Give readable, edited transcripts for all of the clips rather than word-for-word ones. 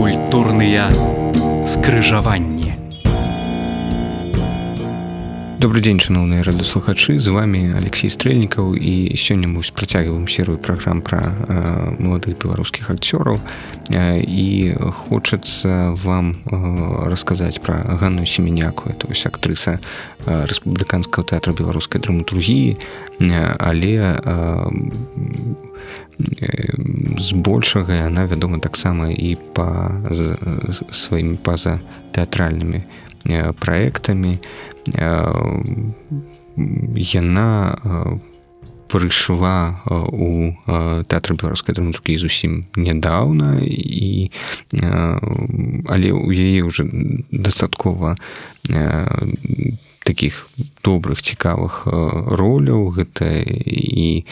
Культурныя скрыжаванні. Добрый дзень, шановныя радыёслухачы, з вами Алексей Стрельнікаў, і сёння мы працягваем серыю праграм пра маладых беларускіх акцёраў, і хочацца вам расказаць пра Ганну Семеняку. Это вось актрыса Рэспубліканскага тэатра беларускай драматургіі, але збольшага яна вядома таксама і па сваімі пазатэатральнымі праектамі. Яна прыйшла у тэатр беларускай драматургіі зусім нядаўна, але ў яе ўжо дастаткова такіх добрых, цікавых роляў. Гэта і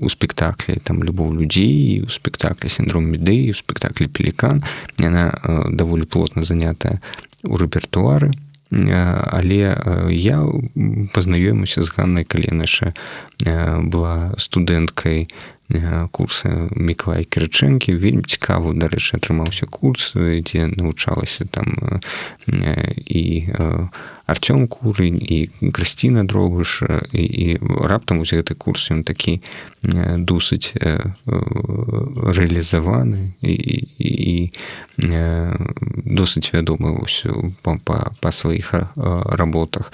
у спектаклі там «Любоў людзей», у спектаклі «Сіндром Медеі», у спектаклі «Пелікан». Яна даволі плотна занятая у рэпертуары. Але я пазнаёміўся з Ганнай, калі яна яшчэ была студэнткай курса Мікалая Кірычэнкі. Вельмі цікавы, дарэчы, атрымаўся курс, дзе навучалася там і Артём Курынь, і Крысціна Дробыш, і раптам вось гэты курс ён такі досыць рэалізаваны і досыць вядомы па сваіх работах.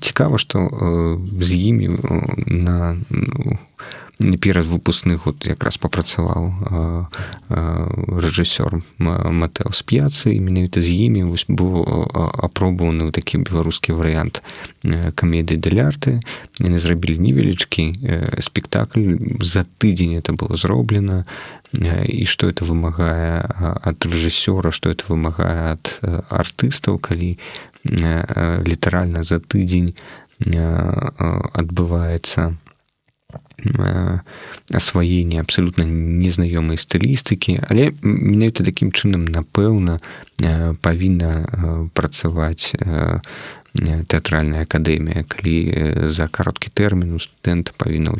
Цікава, што з імі на перад выпускных год якраз папрацаваў рэжысёр Матэо Сп'яцы, і менавіта з імі быў апробаваны такі беларускі варыянт камедыі дэль-арте. Яны зрабілі невялічкі спектакль, за тыдзень это было зроблена, і што это вымагае ад рэжысёра, што это вымагае ад артыстаў, калі літаральна за тыдзень адбываецца асваенне абсалютна незнаёмай стылістыкі. Але менавіта такім чынам, напэўна, павінна працаваць тэатральная акадэмія, калі за кароткі тэрмін у студэнта павінна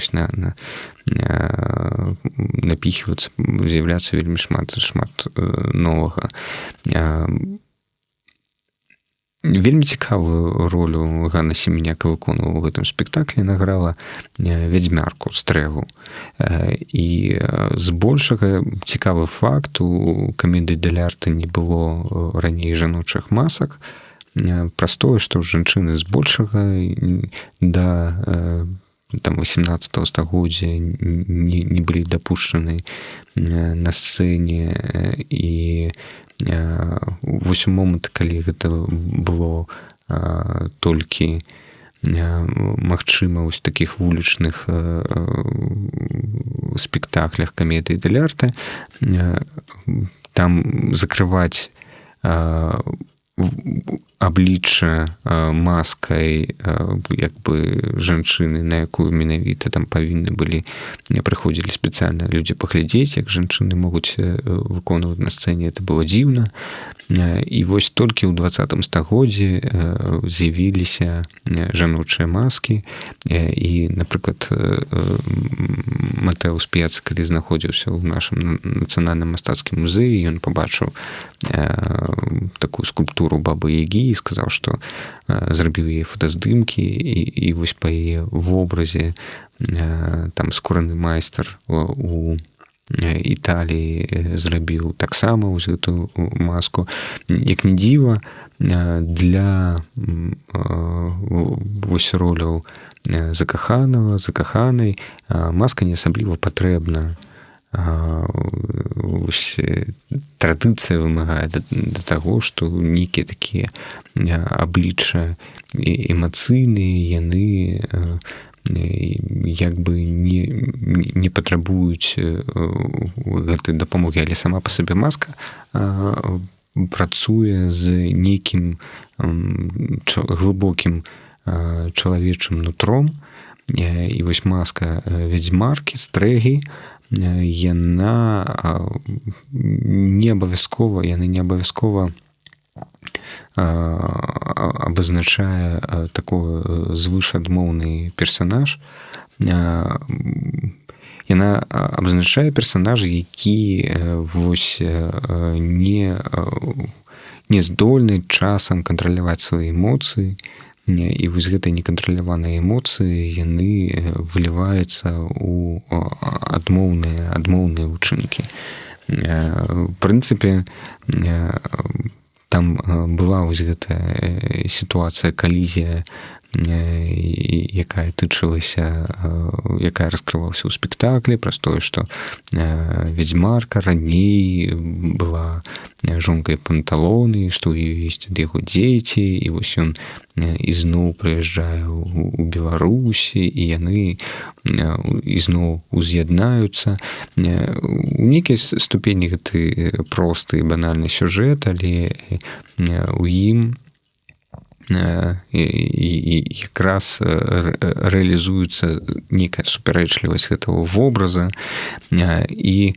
напіхвацца, з'яўляцца вельмі шмат новага. Вельмі цікавую ролю Ганна Семеняка выконвала ў гэтым спектаклі. Яна грала вядзьмярку Стрэгу. І збольшага цікавы факт: у камедыі дэль-арте не было раней жаночых масак. Праз тое, што жанчыны збольшага да 18 стагоддзя не былі дапушчаны на сцэне. І вось у момант, калі гэта было толькі магчыма ў такіх вулічных спектаклях камедыі дэль-арте, там закрываць аблічча маскай як бы жанчыны, на якую менавіта там павінны былі прыходзілі спецыяльна людзі паглядзець, як жанчыны могуць выконваць на сцэне. Это было дзіўна. І вось толькі ў 20 стагоддзі з'явіліся жаночыя маскі. І, напрыклад, Матэо Сп'яцы, калі знаходзіўся ў нашым нацыянальным мастацкім музеі, ён пабачыў такую скульптуру Бабы-Ягі і сказаў, што зрабіў яе фотаздымкі, і вось па яе вобразе там скураны майстар у Італіі зрабіў таксама вось гэтую маску. Як ні дзіва, для вось роляў закаханай маска не асабліва патрэбна. Традыцыя вымагае да таго, што нейкія такія аблічча эмацыйныя, яны як бы не патрабуюць гэтай дапамогі, але сама па сабе маска працуе з нейкім глыбокім чалавечым нутром. І вось маска вядзьмаркі Стрэгі, яны не абавязкова абазначае такой звышадмоўны персанаж. яна абзначае персанажа, які вось не здольны часам кантраляваць свае эмоцыі, і вось гэтыя некантраляваныя эмоцыі яны выліваюцца ў адмоўныя ўчынкі. В прынцыпе, там была вось гэтая сітуацыя, калізія, якая тычылася, якая раскрывалася ў спектаклі, праз тое, што вядзьмарка раней была жонкай Панталоны, што ў ёй ёсць ад яго дзеці, і вось ён ізноў прыязджае ў Беларусі, і яны ізноў уз'яднаюцца. У нейкай ступені гэты просты і банальны сюжэт, але у ім якраз рэалізуецца нейкая супярэчлівасць гэтага вобраза, і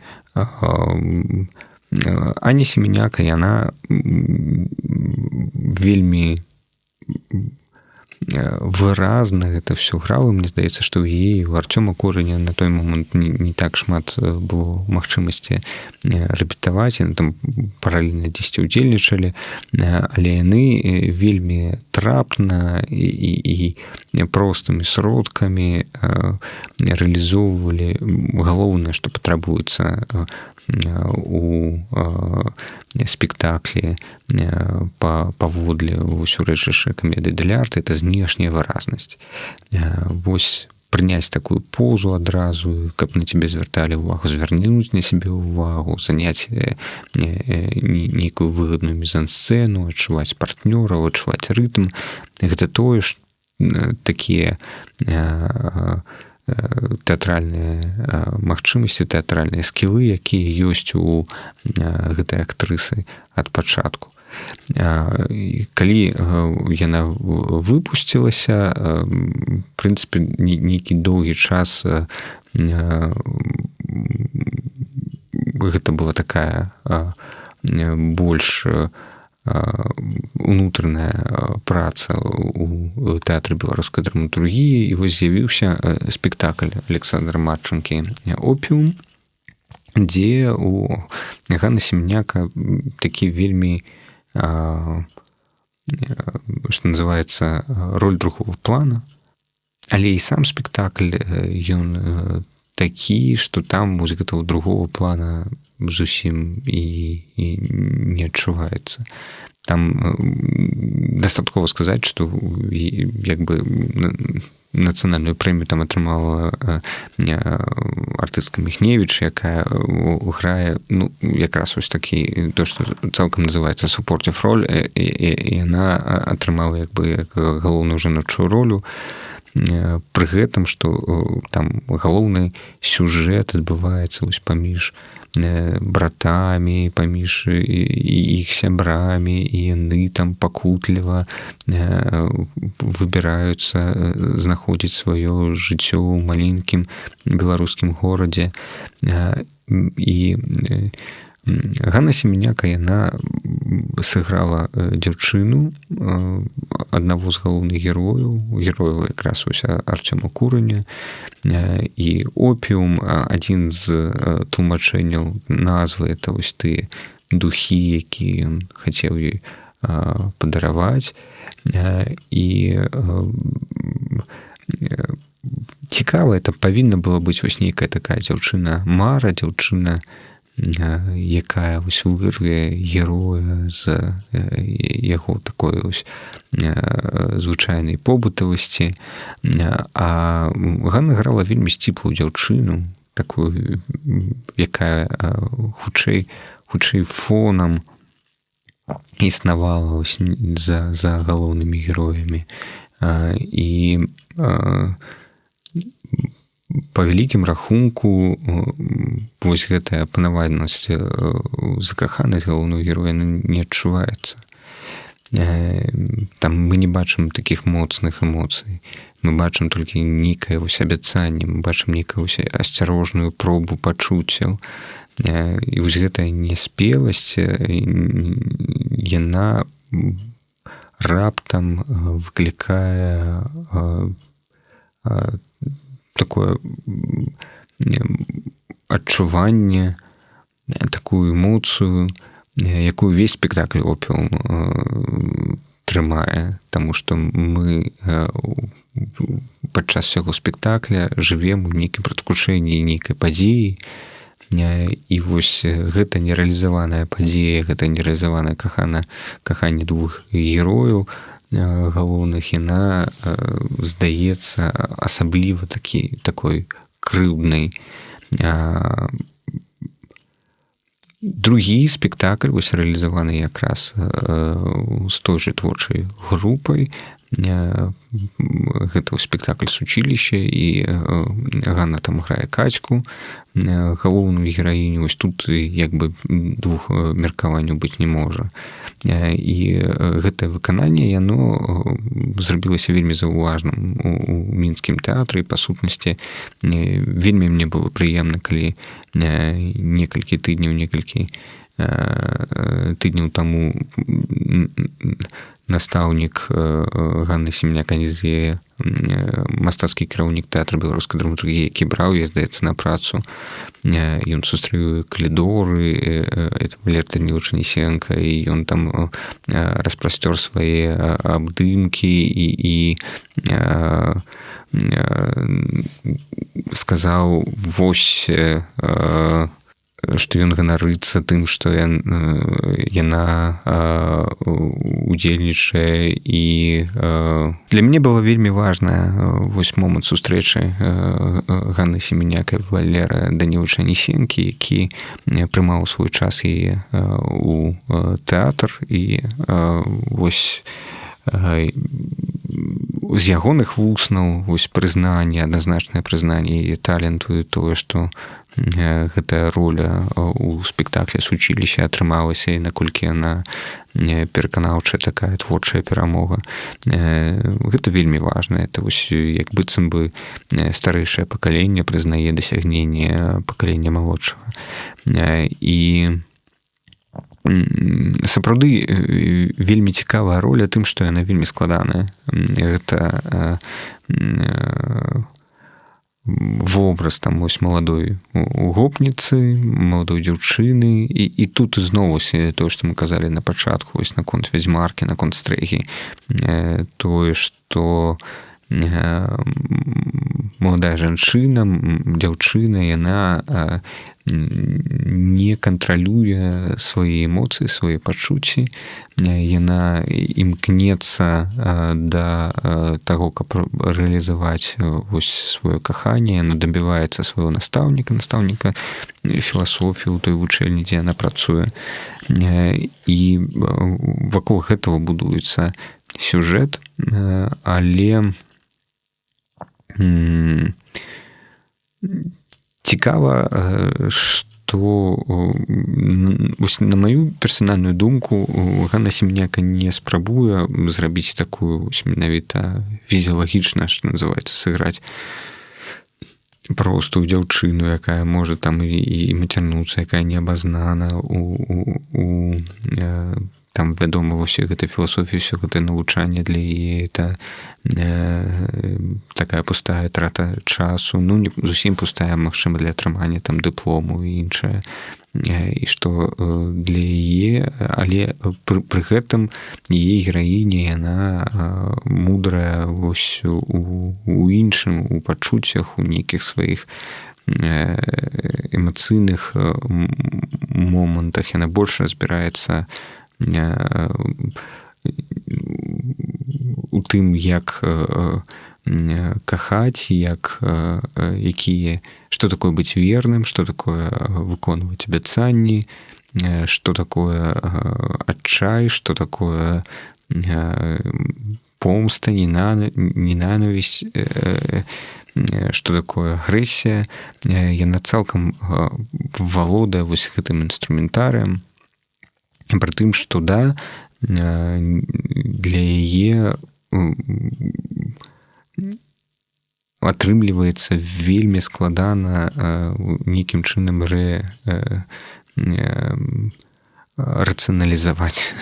Аня Семеняка, яна вельмі выразна гэта все грала. Мне здаецца, што ў яе, у Артёма Кораня на той момант не так шмат было магчымасці рэпетаваць, яны там паралельна дзесьці ўдзельнічалі, але яны вельмі трапна і простымі сродкамі рэалізоўвалі галоўнае, што патрабуецца у спектаклі паводле ўрэчышча камедыі дэль-арт, это знешняя выразнасць. Вось прыняць такую позу адразу, каб на цябе звярталі ўвагу, звярнуць на сябе ўвагу, заняць нейкую выгадную мізансцэну, адчуваць партнёраў, адчуваць рытм. Гэта тое, такія тэатральныя магчымасці, тэатральныя скілы, якія ёсць у гэтай актрысы ад пачатку. Калі яна выпусцілася, в прынцыпе, нейкі доўгі час гэта была такая больш унутраная праца у тэатры беларускай драматургіі, і вось з'явіўся спектакль Александра Марчанкі «Опіум», дзе у Ганны Семеняка такі вельмі, што называецца, роль другого плана, але і сам спектакль ён такі, што там вось гэтага другого плана зусім і не адчуваецца. Там дастаткова сказаць, што як бы нацыянальную прэмію там атрымала артыстка Міхневіч, якая грае, ну, якраз ось такі, то, што цалкам называецца supportive роль, і яна атрымала як бы галоўную жаночую ролю. Пры гэтым, што там галоўны сюжэт адбываецца вось паміж братамі, паміж іх сябрамі, і яны там пакутліва выбіраюцца знаходзіць сваё жыццё ў маленькім беларускім горадзе. І Ганна Семеняка, яна сыграла дзяўчыну аднаго з галоўных герояў якраз ось Артёма Кораня. І «Опіум», адзін з тлумачэнняў назвы, это вось тыя духі, якія ён хацеў ёй падараваць. І цікава, это павінна была быць вось нейкая такая дзяўчына-мара, дзяўчына, якая вось вырве героя з яго такой вось звычайнай побытавасці. А Ганна грала вельмі сціплую дзяўчыну, такую, якая хутчэй фонам існавала за галоўнымі героямі. І па вялікім рахунку вось гэтая панавальнасць, закаханасць галоўнага героя не адчуваецца. Там мы не бачым такіх моцных эмоцый. Мы бачым толькі нейкае вось абяцанне, мы бачым нейкую асцярожную пробу пачуццяў. І вось гэтая неспеласць, яна раптам выклікае такое адчуванне, такую эмоцыю, якую увесь спектакль опіум трымае, таму што мы падчас усяго спектакля жывем у нейкім прадвучэнні нейкай падзеі, і вось гэта нерэалізаваная падзея, гэта нерэалізаванае каханне двух герояў галоўных, яна здаецца асабліва такой крыўднай. Другі спектакль вось рэалізаваны якраз з той жа творчай групай. Гэта спектакль «Сучилище», і Ганна там грае Катьку, галоўную гераіню. Вось тут як бы двух меркаванняў быць не можа. І гэтае выкананне, яно зрабілася вельмі заўважным у мінскім тэатры, і па сутнасці вельмі мне было прыемна, калі некалькі тыдняў таму настаўнік Ганны Семеняк-Анізее, мастацкі кіраўнік тэатра беларускай драматургіі, які браў, я, здаецца, на працу. Ён сустрэў калідоры, это Валерый Данилович Анисенко, і ён там распрасцёр свае абдымкі і сказаў, вось, што ён ганарыцца тым, што яна удзельнічае. І для мяне было вельмі важна вось момант сустрэчы Ганны Семеняк і Валера Даніловича Анісенкі, які прымаў свой час яе у тэатр. І вось з ягоных вуснаў вось прызнанне, адназначнае прызнанне яе таленту, і тое, што гэтая роля у спектаклі «Сучилище» атрымалася, і наколькі яна пераканаўчая, такая творчая перамога. Гэта вельмі важна. Это вось як быццам бы старэйшае пакаленне прызнае дасягненне пакалення малодшага. І сапраўды вельмі цікавая роля тым, што яна вельмі складаная. Гэта вобраз там вось маладой гопніцы, маладой дзяўчыны, і тут зноў тое, што мы казалі на пачатку, вось наконт вядзьмаркі, наконт стрэгі, тое, што маладая жанчына, дзяўчына, яна не кантралюе свае эмоцыі, свае пачуцці, яна імкнецца да таго, каб рэалізаваць вось сваё каханне, яна дабіваецца свайго настаўніка філасофіі ў той вучэльні, дзе яна працуе. І вакол гэтага будуецца сюжэт, але цікава, што на маю персанальную думку Ганна Семеняка не спрабуе зрабіць такую менавіта фізіялагічна, што называецца, сыграць простую дзяўчыну, якая можа там і мацярнуцца, якая не абазнана у там, вядома, ўсе гэта філасофія, ўсё гэта навучанне для яе, это такая пустая трата часу, ну, не зусім пустая, магчыма, для атрымання там дыплому і іншае, і што для яе, але пры гэтым яе гераіня, яна мудрая вось у іншым, у пачуццях, у нейкіх сваіх эмацыйных момантах, яна больш разбіраецца у тым, як кахаць, што такое быць верным, што такое выконваць абяцанні, што такое адчай, што такое помста, ненавісць, што такое агрэсія. Яна цалкам валодае вось гэтым інструментарыем, пры тым, што да, для яе атрымліваецца вельмі складана нейкім чынам рацыяналізаваць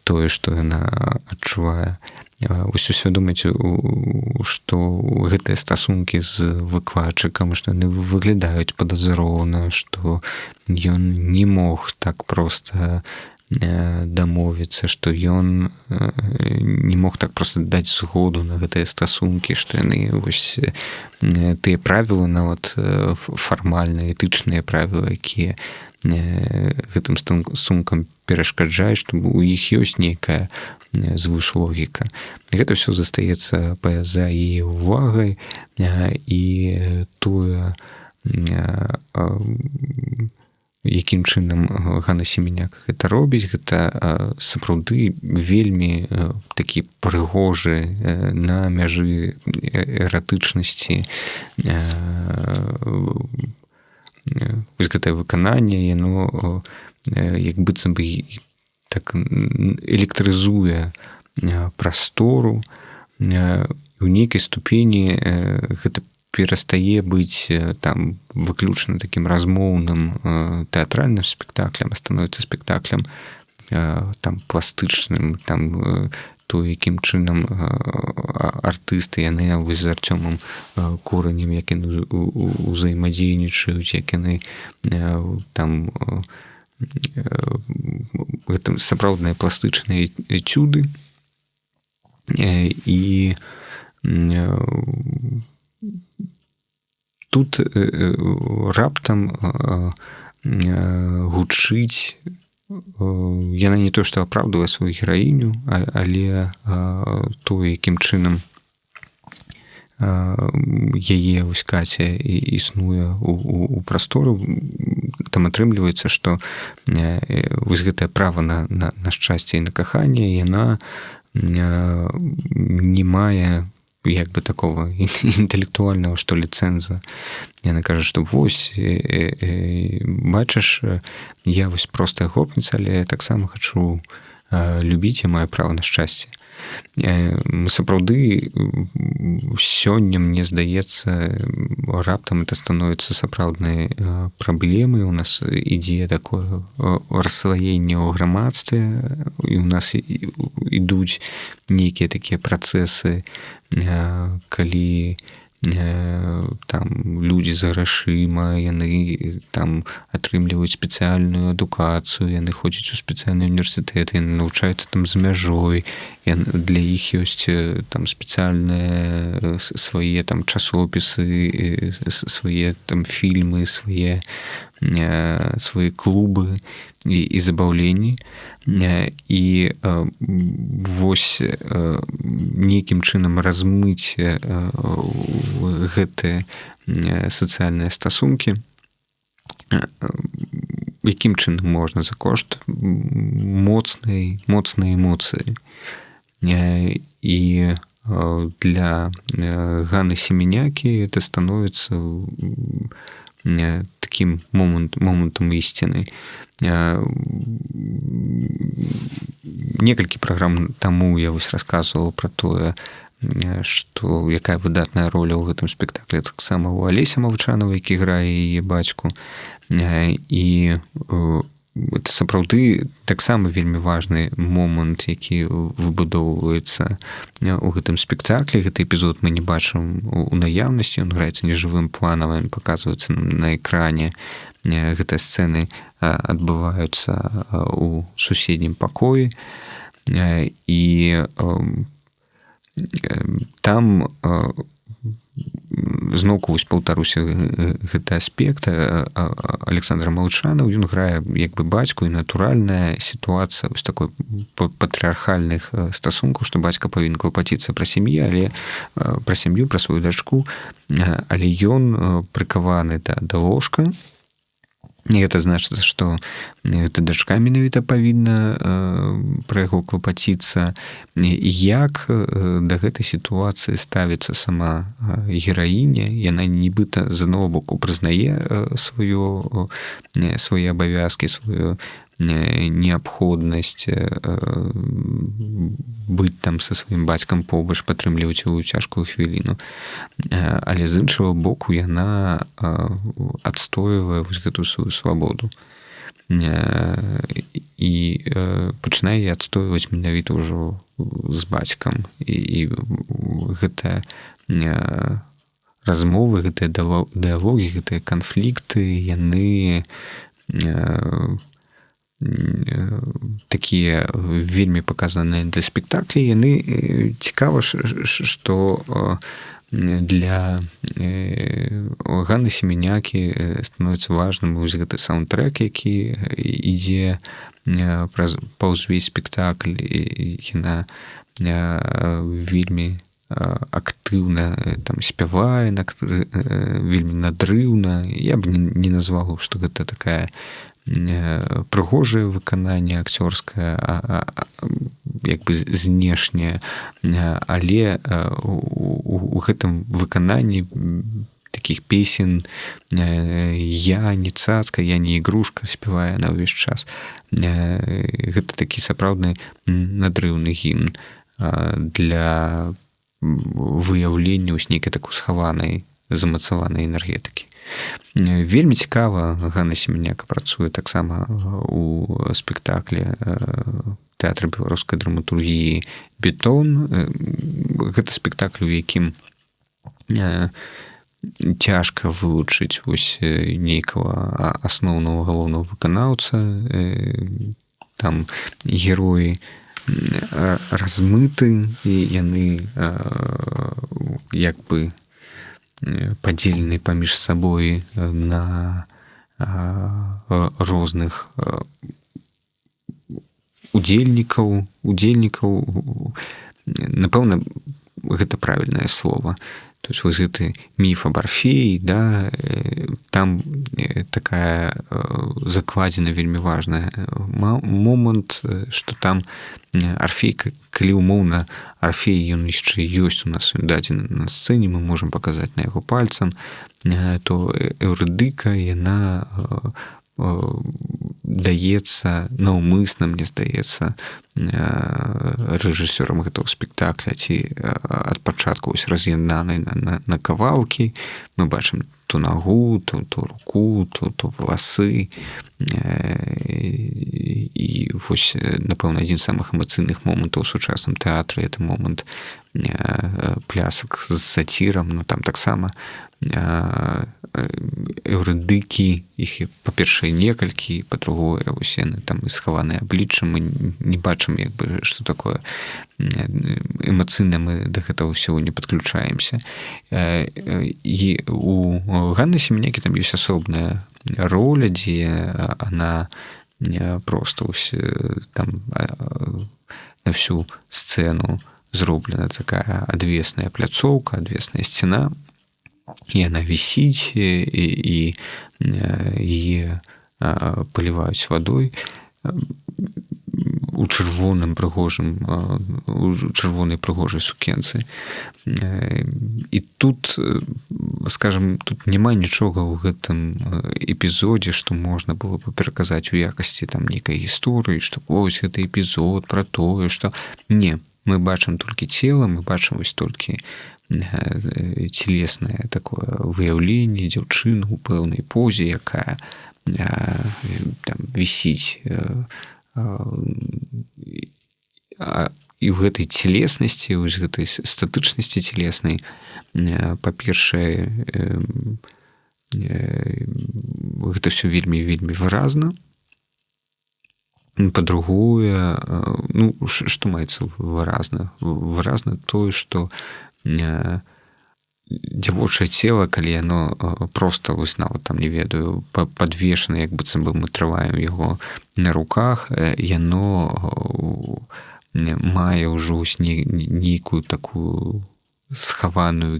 тое, што яна адчувае. вось усвядоміць, што гэтыя стасункі з выкладчыкам, што яны выглядаюць падазроўна, што ён не мог так проста дамовіцца, што ён не мог так проста даць згоду на гэтыя стасункі, што яны вось тыя правілы, нават фармальныя, этычныя правілы, якія гэтым стасункам перашкаджаюць, што у іх ёсць нейкая звыш логіка. Гэта ўсё застаецца па-за яе ўвагай, і тое, якім чынам Ганна Семеняк гэта робіць, гэта сапраўды вельмі такі прыгожы на мяжы эратычнасці. Вось гэтае выкананне, яно як быццам бы так электрызуе прастору, у нейкай ступені гэта перастае быць там выключна такім размоўным тэатральным спектаклем, а становіцца спектаклем там пластычным, там то, якім чынам артысты, яны вось з Артёмам Куранем, як яны узаемадзейнічаюць, як яны там гэта сапраўдныя пластычныя этюды, і тут раптам гучыць, яна не то што апраўдвае сваю гераіню, але то, якім чынам яе вось Каця існуе у прастору, там атрымліваецца, што вось гэтае права на шчасце і на каханне, яна не мае як бы такого інтэлектуальнага, што ли, цэнза. Яна кажа, што вось, бачыш, я вось простая гопніца, але я таксама хачу любіць, я маю права на шчасце. Мы сапраўды сёння, мне здаецца, раптам это становіцца сапраўднай праблемай. У нас ідзе такое расслаенне ў грамадстве, і у нас ідуць нейкія такія працэсы, калі там людзі за грашыма, яны там атрымліваюць спецыяльную адукацыю, яны ходзяць у спецыяльныя універсітэты, яны навучаюцца там за мяжой, для іх ёсць там спецыяльныя свае там часопісы, свае там фільмы, свае клубы і забаўленні. І вось нейкім чынам размыць гэтыя сацыяльныя стасункі, якім чынам можна за кошт моцнай эмоцыі. І для Ганны Семенякі это становіцца таким момантам ісціны. Некалькі праграм таму я вось расказваў пра тое, што якая выдатная роля ў гэтым спектаклі таксама у Алеся Малчанова, які грае яе бацьку. І это сапраўды таксама вельмі важны момант, які выбудоўваецца ў гэтым спектаклі. Гэты эпізод мы не бачым у наяўнасці, ён граецца нежывым планам, ён паказваецца на экране. Гэтыя сцэны адбываюцца ў суседнім пакоі, і там зноўку вось паўтаруся гэты аспект. Александр Малчанов, ён грае як бы бацьку, і натуральная сітуацыя вось такой патрыархальных стасункаў, што бацька павінен клапаціцца пра сям'ю, але пра сям'ю, пра сваю дачку, але ён прыкаваны да ложка. І гэта значыцца, што гэта дачка менавіта павінна пра яго клапаціцца. Як да гэтай сітуацыі ставіцца сама гераіня, яна нібыта з аднаго боку прызнае свае абавязкі, сваю неабходнасць быць там са сваім бацькам побач, падтрымліваць у цяжкую хвіліну. Але з іншага боку яна адстойвае вось гэту сваю свабоду. і пачынае адстойваць менавіта ўжо з бацькам. І гэта размовы, гэтыя дыялогі, гэтыя канфлікты, яны такія вельмі паказаныя для спектаклі. Яны цікава, што для Ганны Семенякі становіцца важным вось гэты саундтрэк, які ідзе паўз увесь спектакль. Яна вельмі актыўна там спявае, вельмі надрыўна. Я б не назваў, што гэта такая прыгожае выкананне акцёрскае, як бы знешняе, але у гэтым выкананні такіх песен «Я не цацка, я не ігрушка» спявае на ўвесь час. Гэта такі сапраўдны надрыўны гімн для выяўлення вось нейкай такой схаванай, замацаванай энергетыкі. Вельмі цікава Ганна Семеняка працуе таксама у спектаклі тэатра беларускай драматургіі «Бетон». Гэта спектакль, у якім цяжка вылучыць вось нейкага асноўнага галоўнага выканаўца. Там героі размыты, і яны як бы падзелены паміж сабой на розных удзельнікаў. Напэўна, гэта правільнае слова. То есть вось гэты міф аб Арфеі, да, там такая закладзена вельмі важная момант, што там Арфей, калі умоўна Арфей, ён яшчэ ёсць у нас дадзены на сцэне, мы можам паказаць на яго пальцам, то Эўрыдыка, яна даецца наўмысна, мне здаецца, рэжысёрам гэтага спектакля, ці ад пачатку вось раз'яднанай на кавалкі. Мы бачым то нагу, то руку, то валасы. І вось, напэўна, адзін з самых эмацыйных момантаў у сучасным тэатры — это момант плясак з сацірам. Ну, там таксама Эўрыдыкі, іх, па-першае, некалькі, па-другое, вось яны там і схаваныя аблічча. Мы не бачым, як бы, што такое эмацыйна, мы да гэтага ўсяго не падключаемся. І у Ганны Семенякі там ёсць асобная роля, дзе она проста там на всю сцэну зроблена такая адвесная пляцоўка, адвесная сцена, і яна вісіць, і яе паліваюць вадой у чырвонай прыгожай сукенцы. І тут, скажем, тут няма нічога ў гэтым эпізодзе, што можна было бы пераказаць у якасці там нейкай гісторыі, што вось гэты эпізод пра тое, што не, мы бачым толькі цела, мы бачым вось толькі целеснае такое выяўленне дзяўчыны ў пэўнай позе, якая там вісіць. І ў гэтай целеснасці, вось гэтай статычнасці целеснай, па-першае, гэта ўсё вельмі выразна. Па-другое, ну, што маецца выразна? Выразна тое, што дзявочае цела, калі яно проста, вось нават там, не ведаю, падвешана, як быццам бы мы трываем яго на руках, яно мае ўжо нейкую такую схаваную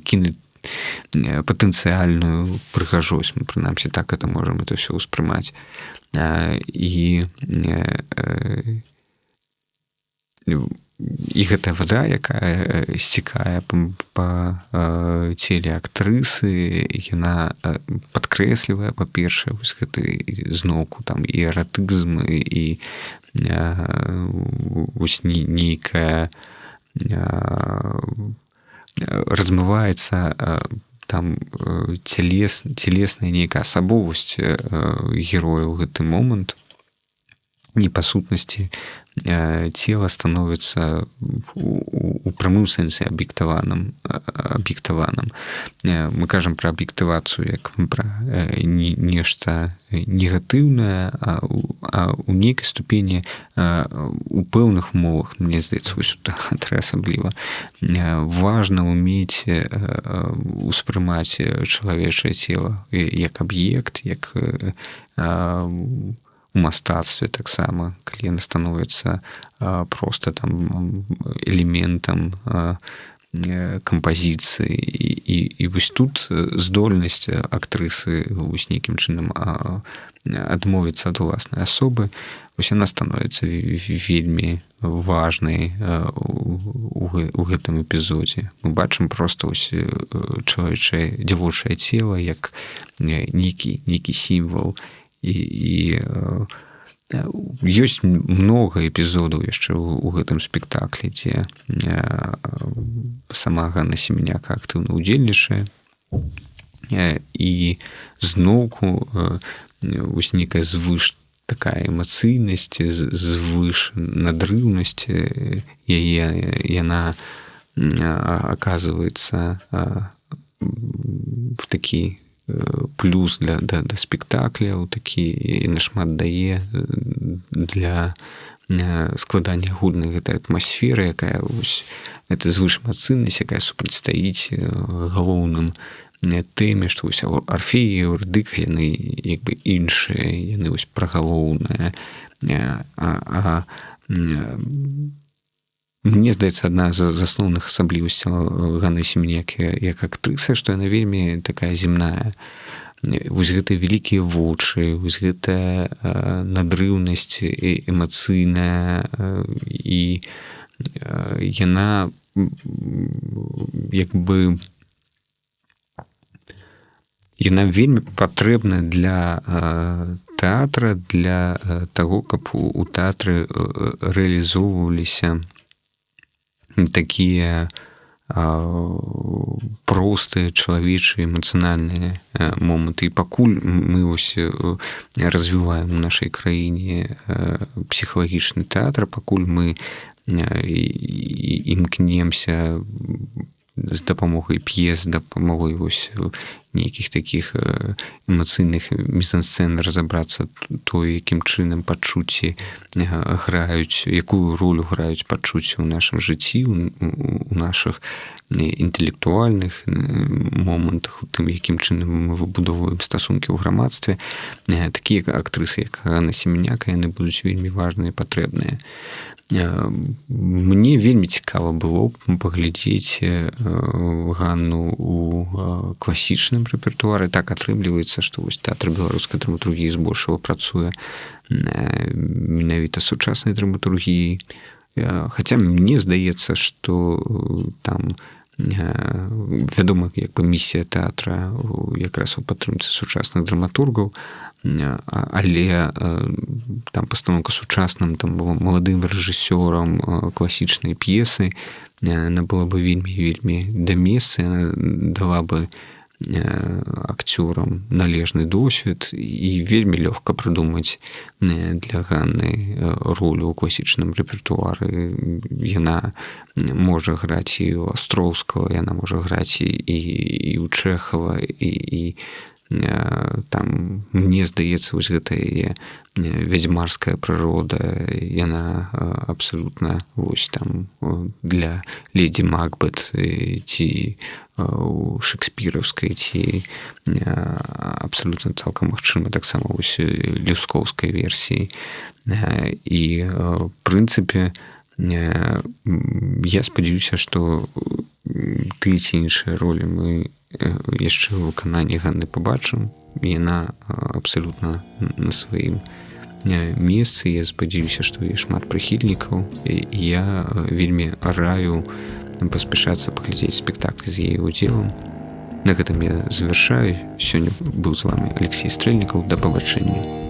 патэнцыяльную прыгажосць. Мы, прынамсі, так это можам это ўсё ўспрымаць. І гэтая вада, якая сцікае па целе актрысы, яна падкрэслівае, па-першае, вось гэты зноўку там і эратызм, і вось нейкая размываецца там целесная нейкая асабовасць героя ў гэты момант. не па сутнасці цела становіцца у прамым сэнсе аб'ектаваным. Мы кажам пра аб'ектывацыю як пра нешта негатыўнае, а у нейкай ступені у пэўных умовах, мне здаецца, вось у тэатры асабліва важна ўмець успрымаць чалавечае цела як аб'ект, як у мастацтве таксама, калі яна становіцца проста там элементам кампазіцыі. І вось тут здольнасць актрысы вось нейкім чынам адмовіцца ад уласнай асобы, вось яна становіцца вельмі важнай у гэтым эпізодзе. Мы бачым проста вось чалавечае дзявочае цела як нейкі сімвал. І ёсць многа эпізодаў яшчэ ў гэтым спектаклі, дзе сама Ганна Семеняка актыўна ўдзельнічае, і зноўку вось нейкая звыш такая эмацыйнасць, звыш надрыўнасць яе, яна аказваецца в такі плюс да спектакля, такі і нашмат дае для складання агульнай гэтай атмасферы, якая вось гэта звышэмацыйнасць, якая супрацьстаіць галоўным тэме, што вось Арфей і Еўрыдыка, яны як бы іншыя, яны вось прагалоўныя. Мне здаецца, адна з асноўных асаблівасцяў Ганны Семенякі як актрысы, што яна вельмі такая земная. Вось гэтыя вялікія вочы, вось гэтая надрыўнасць эмацыйная, і яна як бы яна вельмі патрэбна для тэатра, для таго, каб у тэатры рэалізоўваліся такія простыя чалавечыя эмацыянальныя моманты. І пакуль мы вось развіваем у нашай краіне псіхалагічны тэатр, пакуль мы імкнемся з дапамогай п'ес, з дапамогай вось нейкіх такіх эмацыйных мізансцэн разабрацца тое, якім чынам пачуцці граюць, якую ролю граюць пачуцці ў нашым жыцці, у нашых інтэлектуальных момантах, у тым, якім чынам мы выбудоўваем стасункі ў грамадстве. Такія актрысы, як Ганна Семеняка, яны будуць вельмі важныя і патрэбныя. Мне вельмі цікава было паглядзець Ганну у класічным рэпертуары. Так атрымліваецца, што вось тэатр беларускай драматургіі збольшага працуе менавіта сучаснай драматургіі. Хаця мне здаецца, што там вядома, як бы місія тэатра якраз у падтрымцы сучасных драматургаў, але там пастаноўка сучасным, там было маладым рэжысёрам класічнай п'есы, яна была бы вельмі да месца, яна дала бы акцёрам належны досвед, і вельмі лёгка прыдумаць для Ганны ролю ў класічным рэпертуары. Яна можа граць і ў Астроўскага, яна можа граць і ў Чэхава, і там, мне здаецца, вось гэта яе вядзьмарская прырода, яна абсалютна вось там для леді Макбет ці у шекспіраўскай, ці абсалютна цалкам магчыма таксама вось люскоўскай версіі. І в прынцыпе я спадзяюся, што тыя ці іншыя ролі мы яшчэ ў выкананні Ганны пабачым. Яна абсалютна на сваім месцы. Я спадзяюся, што є шмат прыхільнікаў. Я вельмі раю паспяшацца паглядзець спектакль з яе удзелам. На гэтым я завяршаю. Сёння быў з вами Алексей Стрэльнікаў. Да пабачэння.